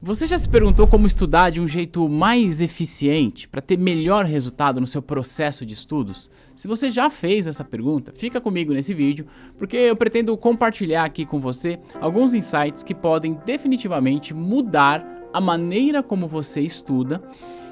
Você já se perguntou como estudar de um jeito mais eficiente para ter melhor resultado no seu processo de estudos? Se você já fez essa pergunta, fica comigo nesse vídeo, porque eu pretendo compartilhar aqui com você alguns insights que podem definitivamente mudar a maneira como você estuda.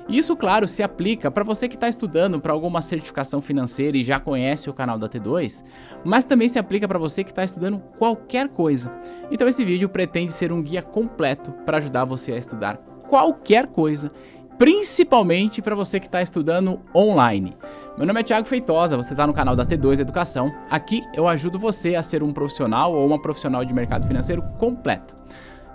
E isso, claro, se aplica para você que está estudando para alguma certificação financeira e já conhece o canal da T2, mas também se aplica para você que está estudando qualquer coisa. Então esse vídeo pretende ser um guia completo para ajudar você a estudar qualquer coisa, principalmente para você que está estudando online. Meu nome é Thiago Feitosa, você está no canal da T2 Educação. Aqui eu ajudo você a ser um profissional ou uma profissional de mercado financeiro completo.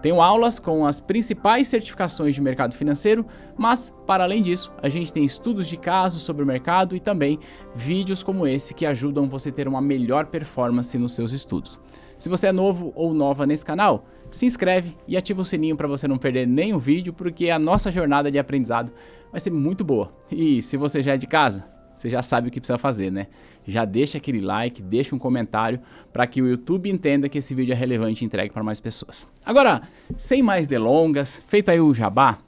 Tenho aulas com as principais certificações de mercado financeiro, mas, para além disso, a gente tem estudos de caso sobre o mercado e também vídeos como esse que ajudam você a ter uma melhor performance nos seus estudos. Se você é novo ou nova nesse canal, se inscreve e ativa o sininho para você não perder nenhum vídeo, porque a nossa jornada de aprendizado vai ser muito boa. E se você já é de casa, você já sabe o que precisa fazer, né? Já deixa aquele like, deixa um comentário para que o YouTube entenda que esse vídeo é relevante e entregue para mais pessoas. Agora, sem mais delongas, feito aí o jabá,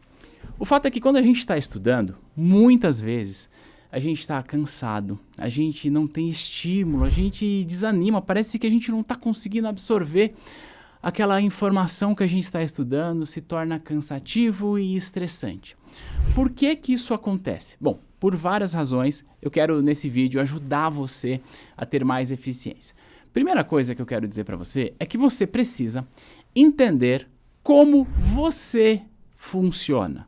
o fato é que quando a gente está estudando, muitas vezes a gente está cansado, a gente não tem estímulo, a gente desanima, parece que a gente não está conseguindo absorver aquela informação que a gente está estudando, se torna cansativo e estressante. Por que que isso acontece? Bom, por várias razões, eu quero nesse vídeo ajudar você a ter mais eficiência. Primeira coisa que eu quero dizer para você é que você precisa entender como você funciona.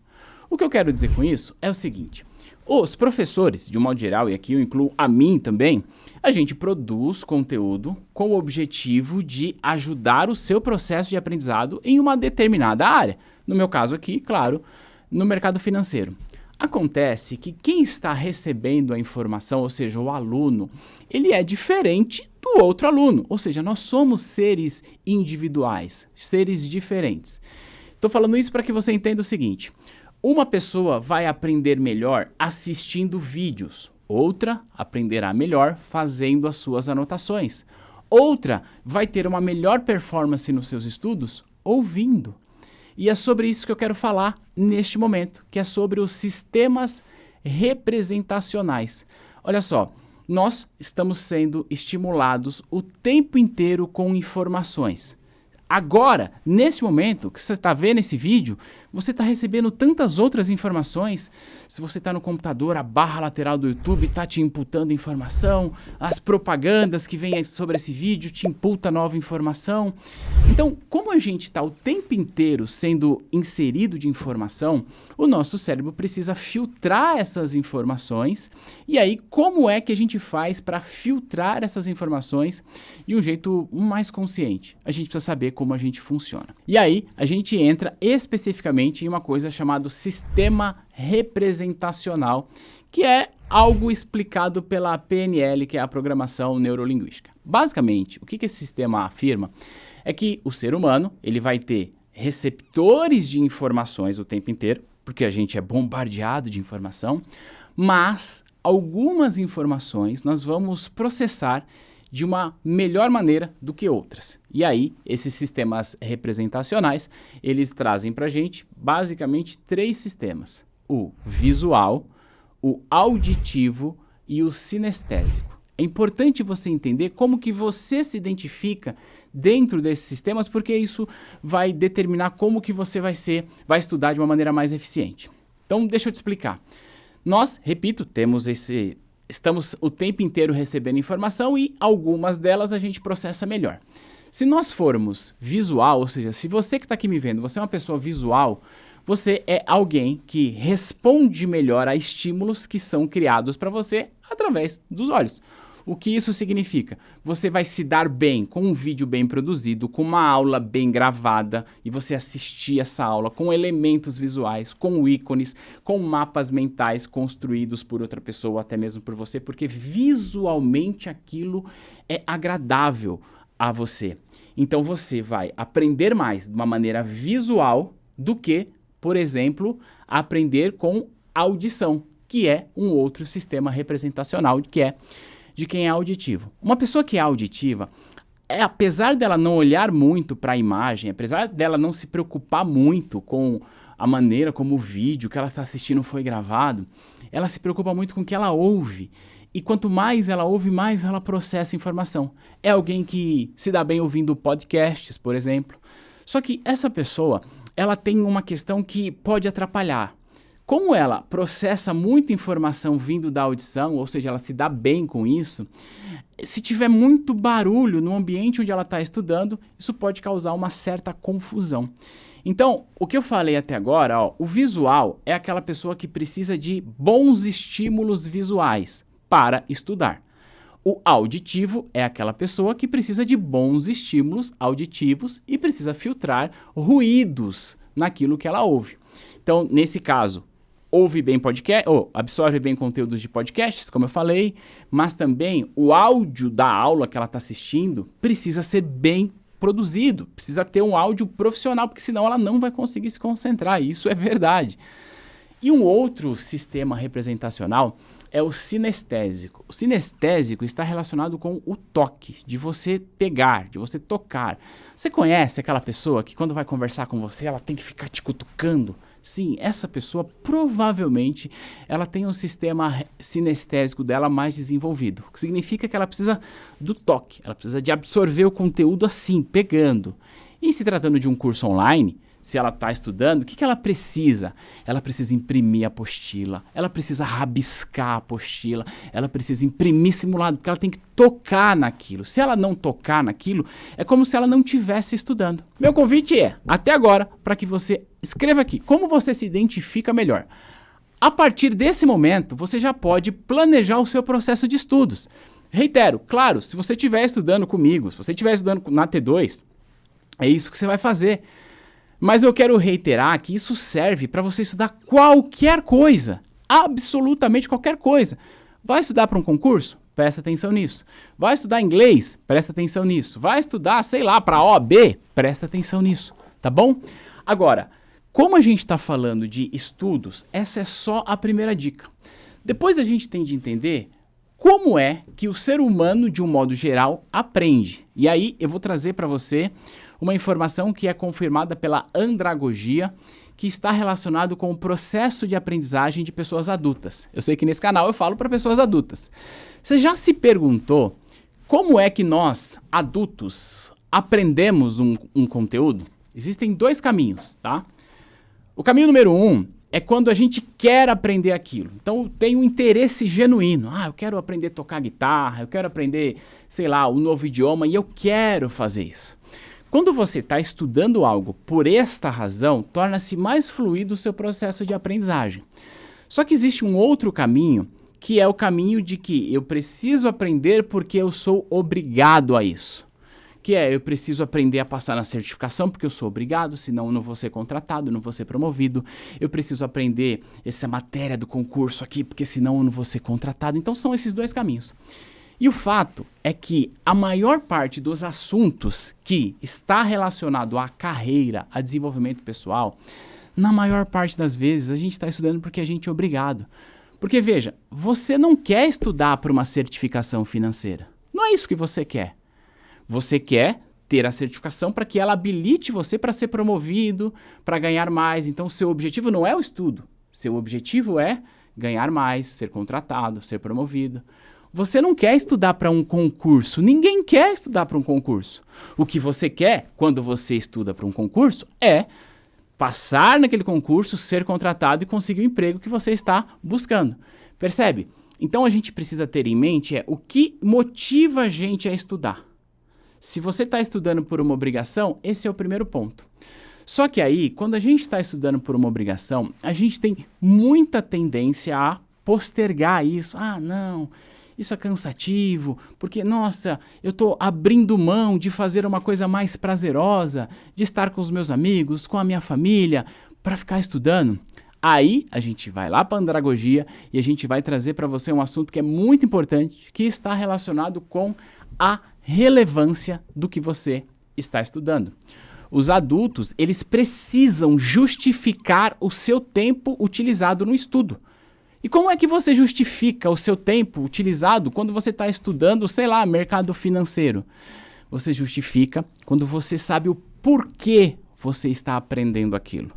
O que eu quero dizer com isso é o seguinte: os professores, de um modo geral, e aqui eu incluo a mim também, a gente produz conteúdo com o objetivo de ajudar o seu processo de aprendizado em uma determinada área. No meu caso aqui, claro, no mercado financeiro. Acontece que quem está recebendo a informação, ou seja, o aluno, ele é diferente do outro aluno. Ou seja, nós somos seres individuais, seres diferentes. Estou falando isso para que você entenda o seguinte: uma pessoa vai aprender melhor assistindo vídeos, outra aprenderá melhor fazendo as suas anotações, outra vai ter uma melhor performance nos seus estudos ouvindo. E é sobre isso que eu quero falar neste momento, que é sobre os sistemas representacionais. Olha só, nós estamos sendo estimulados o tempo inteiro com informações. Agora, nesse momento que você está vendo esse vídeo, você está recebendo tantas outras informações. Se você está no computador, a barra lateral do YouTube está te imputando informação, as propagandas que vêm sobre esse vídeo te imputam nova informação. Então, como a gente está o tempo inteiro sendo inserido de informação, o nosso cérebro precisa filtrar essas informações. E aí, como é que a gente faz para filtrar essas informações de um jeito mais consciente? A gente precisa saber como a gente funciona. E aí, a gente entra especificamente em uma coisa chamada sistema representacional, que é algo explicado pela PNL, que é a programação neurolinguística. Basicamente, o que esse sistema afirma é que o ser humano ele vai ter receptores de informações o tempo inteiro, porque a gente é bombardeado de informação, mas algumas informações nós vamos processar de uma melhor maneira do que outras. E aí, esses sistemas representacionais, eles trazem para a gente, basicamente, 3 sistemas: o visual, o auditivo e o sinestésico. É importante você entender como que você se identifica dentro desses sistemas, porque isso vai determinar como que você vai estudar de uma maneira mais eficiente. Então, deixa eu te explicar. Nós, repito, estamos o tempo inteiro recebendo informação e algumas delas a gente processa melhor. Se nós formos visual, ou seja, se você que está aqui me vendo, você é uma pessoa visual, você é alguém que responde melhor a estímulos que são criados para você através dos olhos. O que isso significa? Você vai se dar bem com um vídeo bem produzido, com uma aula bem gravada, e você assistir essa aula com elementos visuais, com ícones, com mapas mentais construídos por outra pessoa, até mesmo por você, porque visualmente aquilo é agradável a você. Então você vai aprender mais de uma maneira visual do que, por exemplo, aprender com audição, que é um outro sistema representacional, que é de quem é auditivo. Uma pessoa que é auditiva, apesar dela não olhar muito para a imagem, apesar dela não se preocupar muito com a maneira como o vídeo que ela está assistindo foi gravado, ela se preocupa muito com o que ela ouve. E quanto mais ela ouve, mais ela processa informação. É alguém que se dá bem ouvindo podcasts, por exemplo. Só que essa pessoa, ela tem uma questão que pode atrapalhar. Como ela processa muita informação vindo da audição, ou seja, ela se dá bem com isso, se tiver muito barulho no ambiente onde ela está estudando, isso pode causar uma certa confusão. Então, o que eu falei até agora, o visual é aquela pessoa que precisa de bons estímulos visuais para estudar. O auditivo é aquela pessoa que precisa de bons estímulos auditivos e precisa filtrar ruídos naquilo que ela ouve. Então, nesse caso, ouve bem podcast, ou absorve bem conteúdos de podcasts, como eu falei, mas também o áudio da aula que ela está assistindo precisa ser bem produzido, precisa ter um áudio profissional, porque senão ela não vai conseguir se concentrar, isso é verdade. E um outro sistema representacional é o sinestésico. O sinestésico está relacionado com o toque, de você pegar, de você tocar. Você conhece aquela pessoa que quando vai conversar com você, ela tem que ficar te cutucando? Sim, essa pessoa provavelmente ela tem um sistema sinestésico dela mais desenvolvido, o que significa que ela precisa do toque, ela precisa de absorver o conteúdo assim, pegando. E se tratando de um curso online, se ela está estudando, o que ela precisa? Ela precisa imprimir a apostila, ela precisa rabiscar a apostila, ela precisa imprimir simulado, porque ela tem que tocar naquilo. Se ela não tocar naquilo, é como se ela não estivesse estudando. Meu convite é, até agora, para que você escreva aqui como você se identifica melhor. A partir desse momento, você já pode planejar o seu processo de estudos. Reitero, claro, se você estiver estudando comigo, se você estiver estudando na T2, é isso que você vai fazer. Mas eu quero reiterar que isso serve para você estudar qualquer coisa, absolutamente qualquer coisa. Vai estudar para um concurso? Presta atenção nisso. Vai estudar inglês? Presta atenção nisso. Vai estudar, sei lá, para a OAB? Presta atenção nisso, tá bom? Agora, como a gente está falando de estudos, essa é só a primeira dica. Depois a gente tem de entender como é que o ser humano, de um modo geral, aprende. E aí eu vou trazer para você uma informação que é confirmada pela andragogia, que está relacionado com o processo de aprendizagem de pessoas adultas. Eu sei que nesse canal eu falo para pessoas adultas. Você já se perguntou como é que nós, adultos, aprendemos um conteúdo? Existem dois caminhos, tá? O caminho número 1 é quando a gente quer aprender aquilo. Então, tem um interesse genuíno. Eu quero aprender a tocar guitarra, eu quero aprender, sei lá, um novo idioma e eu quero fazer isso. Quando você está estudando algo por esta razão, torna-se mais fluido o seu processo de aprendizagem. Só que existe um outro caminho, que é o caminho de que eu preciso aprender porque eu sou obrigado a isso. Que é, eu preciso aprender a passar na certificação porque eu sou obrigado, senão eu não vou ser contratado, não vou ser promovido. Eu preciso aprender essa matéria do concurso aqui porque senão eu não vou ser contratado. Então são esses dois caminhos. E o fato é que a maior parte dos assuntos que está relacionado à carreira, a desenvolvimento pessoal, na maior parte das vezes a gente está estudando porque a gente é obrigado. Porque veja, você não quer estudar para uma certificação financeira. Não é isso que você quer. Você quer ter a certificação para que ela habilite você para ser promovido, para ganhar mais. Então, seu objetivo não é o estudo. Seu objetivo é ganhar mais, ser contratado, ser promovido. Você não quer estudar para um concurso. Ninguém quer estudar para um concurso. O que você quer, quando você estuda para um concurso, é passar naquele concurso, ser contratado e conseguir o emprego que você está buscando. Percebe? Então, a gente precisa ter em mente o que motiva a gente a estudar. Se você está estudando por uma obrigação, esse é o primeiro ponto. Só que aí, quando a gente está estudando por uma obrigação, a gente tem muita tendência a postergar isso. Não, isso é cansativo, porque, nossa, eu estou abrindo mão de fazer uma coisa mais prazerosa, de estar com os meus amigos, com a minha família, para ficar estudando. Aí, a gente vai lá para a andragogia e a gente vai trazer para você um assunto que é muito importante, que está relacionado com a relevância do que você está estudando. Os adultos, eles precisam justificar o seu tempo utilizado no estudo. E como é que você justifica o seu tempo utilizado quando você está estudando, sei lá, mercado financeiro? você justifica quando você sabe o porquê você está aprendendo aquilo.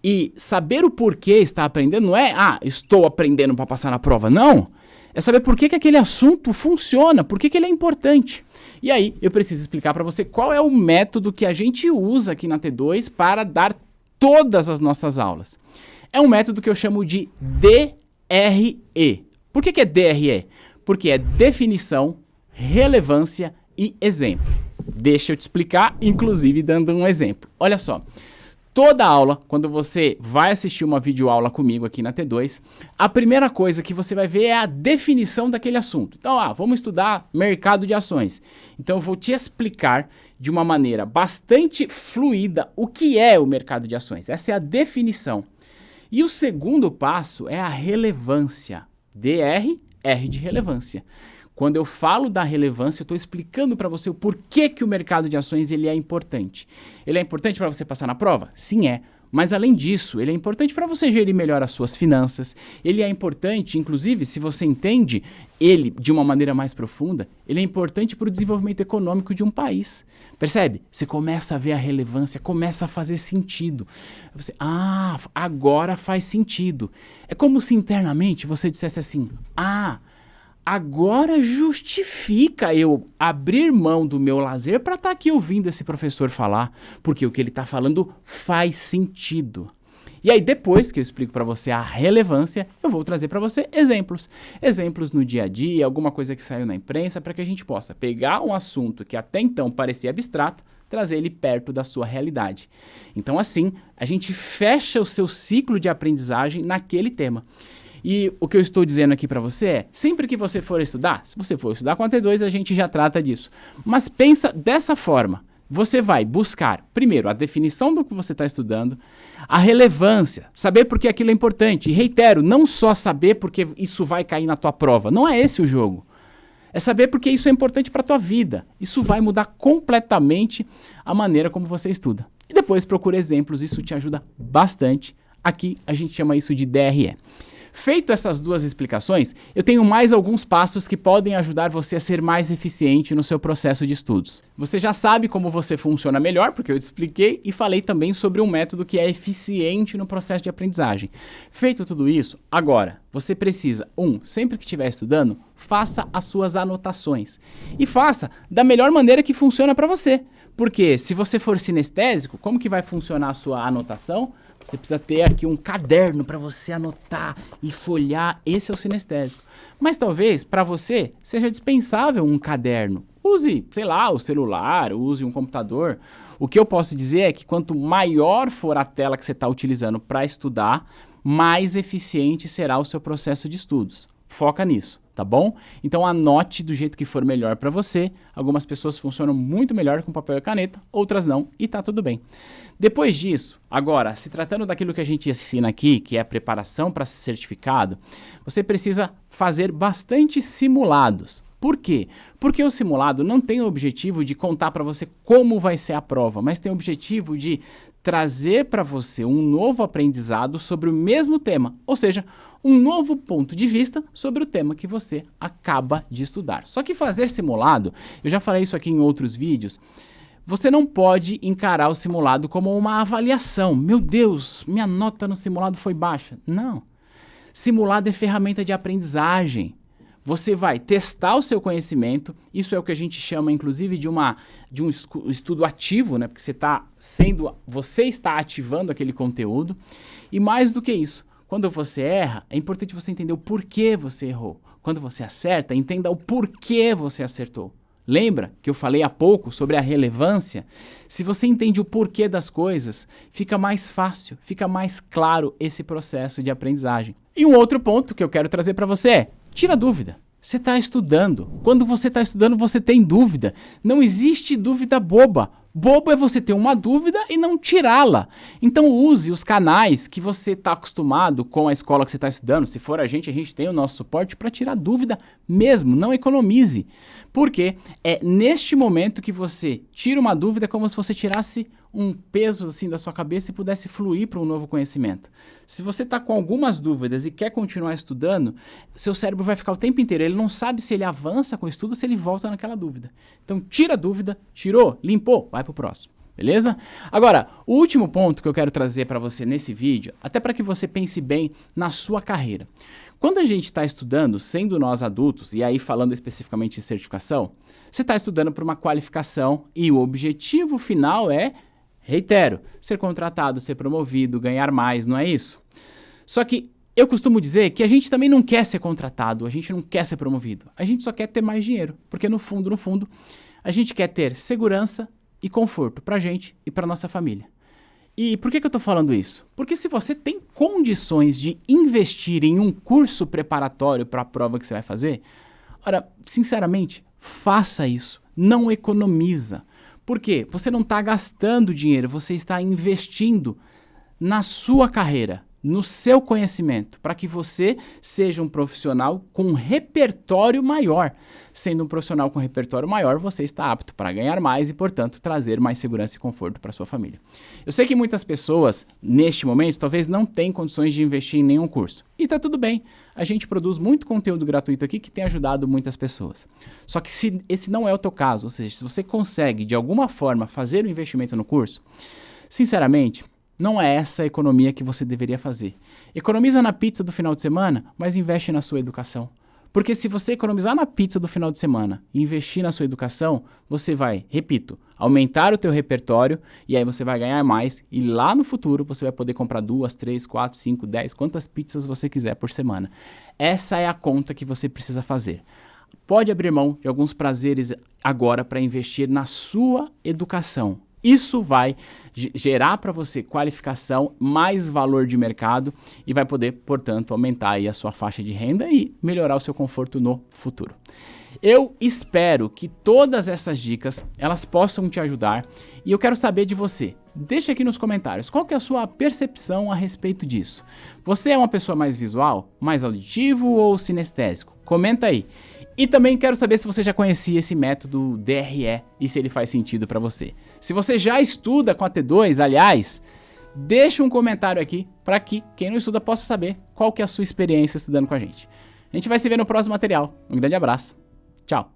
E saber o porquê está aprendendo não é, estou aprendendo para passar na prova. Não! É saber por que aquele assunto funciona, por que ele é importante. E aí, eu preciso explicar para você qual é o método que a gente usa aqui na T2 para dar todas as nossas aulas. É um método que eu chamo de DRE. Por que é DRE? Porque é definição, relevância e exemplo. Deixa eu te explicar, inclusive dando um exemplo. Olha só. Toda aula, quando você vai assistir uma videoaula comigo aqui na T2, a primeira coisa que você vai ver é a definição daquele assunto. Então, vamos estudar mercado de ações. Então, eu vou te explicar de uma maneira bastante fluida o que é o mercado de ações. Essa é a definição. E o segundo passo é a relevância. DR, R de relevância. Quando eu falo da relevância, eu estou explicando para você o porquê que o mercado de ações ele é importante. Ele é importante para você passar na prova? Sim, é. Mas além disso, ele é importante para você gerir melhor as suas finanças. Ele é importante, inclusive, se você entende ele de uma maneira mais profunda, ele é importante para o desenvolvimento econômico de um país. Percebe? Você começa a ver a relevância, começa a fazer sentido. Você, agora faz sentido. É como se internamente você dissesse assim, agora justifica eu abrir mão do meu lazer para estar aqui ouvindo esse professor falar, porque o que ele está falando faz sentido. E aí depois que eu explico para você a relevância, eu vou trazer para você exemplos. Exemplos no dia a dia, alguma coisa que saiu na imprensa, para que a gente possa pegar um assunto que até então parecia abstrato, trazer ele perto da sua realidade. Então assim, a gente fecha o seu ciclo de aprendizagem naquele tema. E o que eu estou dizendo aqui para você é, sempre que você for estudar, se você for estudar com a T2, a gente já trata disso. Mas pensa dessa forma, você vai buscar, primeiro, a definição do que você está estudando, a relevância, saber por que aquilo é importante. E reitero, não só saber porque isso vai cair na tua prova, não é esse o jogo. É saber porque isso é importante para a tua vida. Isso vai mudar completamente a maneira como você estuda. E depois procura exemplos, isso te ajuda bastante. Aqui a gente chama isso de DRE. Feito essas duas explicações, eu tenho mais alguns passos que podem ajudar você a ser mais eficiente no seu processo de estudos. Você já sabe como você funciona melhor, porque eu te expliquei e falei também sobre um método que é eficiente no processo de aprendizagem. Feito tudo isso, agora você precisa, sempre que estiver estudando, faça as suas anotações. E faça da melhor maneira que funciona para você. Porque se você for sinestésico, como que vai funcionar a sua anotação? Você precisa ter aqui um caderno para você anotar e folhear. Esse é o sinestésico. Mas talvez para você seja dispensável um caderno. Use, sei lá, o celular, use um computador. O que eu posso dizer é que quanto maior for a tela que você está utilizando para estudar, mais eficiente será o seu processo de estudos. Foca nisso, tá bom? Então anote do jeito que for melhor para você. Algumas pessoas funcionam muito melhor com papel e caneta, outras não, e tá tudo bem. Depois disso, agora, se tratando daquilo que a gente ensina aqui, que é a preparação para certificado, você precisa fazer bastante simulados. Por quê? Porque o simulado não tem o objetivo de contar para você como vai ser a prova, mas tem o objetivo de trazer para você um novo aprendizado sobre o mesmo tema, ou seja, um novo ponto de vista sobre o tema que você acaba de estudar. Só que fazer simulado, eu já falei isso aqui em outros vídeos, você não pode encarar o simulado como uma avaliação. Meu Deus, minha nota no simulado foi baixa. Não. Simulado é ferramenta de aprendizagem. Você vai testar o seu conhecimento, isso é o que a gente chama, inclusive, de um estudo ativo, né? Porque você está ativando aquele conteúdo. E mais do que isso, quando você erra, é importante você entender o porquê você errou. Quando você acerta, entenda o porquê você acertou. Lembra que eu falei há pouco sobre a relevância? Se você entende o porquê das coisas, fica mais fácil, fica mais claro esse processo de aprendizagem. E um outro ponto que eu quero trazer para você é, tira dúvida. Você está estudando. Quando você está estudando, você tem dúvida. Não existe dúvida boba. Bobo é você ter uma dúvida e não tirá-la. Então use os canais que você está acostumado com a escola que você está estudando. Se for a gente tem o nosso suporte para tirar dúvida mesmo, não economize. Porque é neste momento que você tira uma dúvida como se você tirasse um peso assim da sua cabeça e pudesse fluir para um novo conhecimento. Se você está com algumas dúvidas e quer continuar estudando, seu cérebro vai ficar o tempo inteiro, ele não sabe se ele avança com o estudo ou se ele volta naquela dúvida. Então tira a dúvida, tirou, limpou, vai para o próximo. Beleza? Agora, o último ponto que eu quero trazer para você nesse vídeo, até para que você pense bem na sua carreira. Quando a gente está estudando, sendo nós adultos, e aí falando especificamente de certificação, você está estudando para uma qualificação e o objetivo final é, reitero, ser contratado, ser promovido, ganhar mais, não é isso? Só que eu costumo dizer que a gente também não quer ser contratado, a gente não quer ser promovido, a gente só quer ter mais dinheiro, porque no fundo, a gente quer ter segurança e conforto para a gente e para nossa família. E por que eu estou falando isso? Porque se você tem condições de investir em um curso preparatório para a prova que você vai fazer, ora, sinceramente, faça isso, não economiza. Por quê? Você não está gastando dinheiro, você está investindo na sua carreira, no seu conhecimento, para que você seja um profissional com um repertório maior. Sendo um profissional com repertório maior, você está apto para ganhar mais e, portanto, trazer mais segurança e conforto para sua família. Eu sei que muitas pessoas, neste momento, talvez não tenham condições de investir em nenhum curso. E tá tudo bem, a gente produz muito conteúdo gratuito aqui que tem ajudado muitas pessoas. Só que se esse não é o teu caso, ou seja, se você consegue, de alguma forma, fazer o investimento no curso, sinceramente, não é essa a economia que você deveria fazer. Economiza na pizza do final de semana, mas investe na sua educação. Porque se você economizar na pizza do final de semana e investir na sua educação, você vai, repito, aumentar o teu repertório e aí você vai ganhar mais e lá no futuro você vai poder comprar 2, 3, 4, 5, 10, quantas pizzas você quiser por semana. Essa é a conta que você precisa fazer. Pode abrir mão de alguns prazeres agora para investir na sua educação. Isso vai gerar para você qualificação, mais valor de mercado e vai poder, portanto, aumentar aí a sua faixa de renda e melhorar o seu conforto no futuro. Eu espero que todas essas dicas elas possam te ajudar e eu quero saber de você. Deixa aqui nos comentários qual que é a sua percepção a respeito disso. Você é uma pessoa mais visual, mais auditivo ou sinestésico? Comenta aí. E também quero saber se você já conhecia esse método DRE e se ele faz sentido para você. Se você já estuda com a T2, aliás, deixa um comentário aqui para que quem não estuda possa saber qual que é a sua experiência estudando com a gente. A gente vai se ver no próximo material. Um grande abraço. Tchau.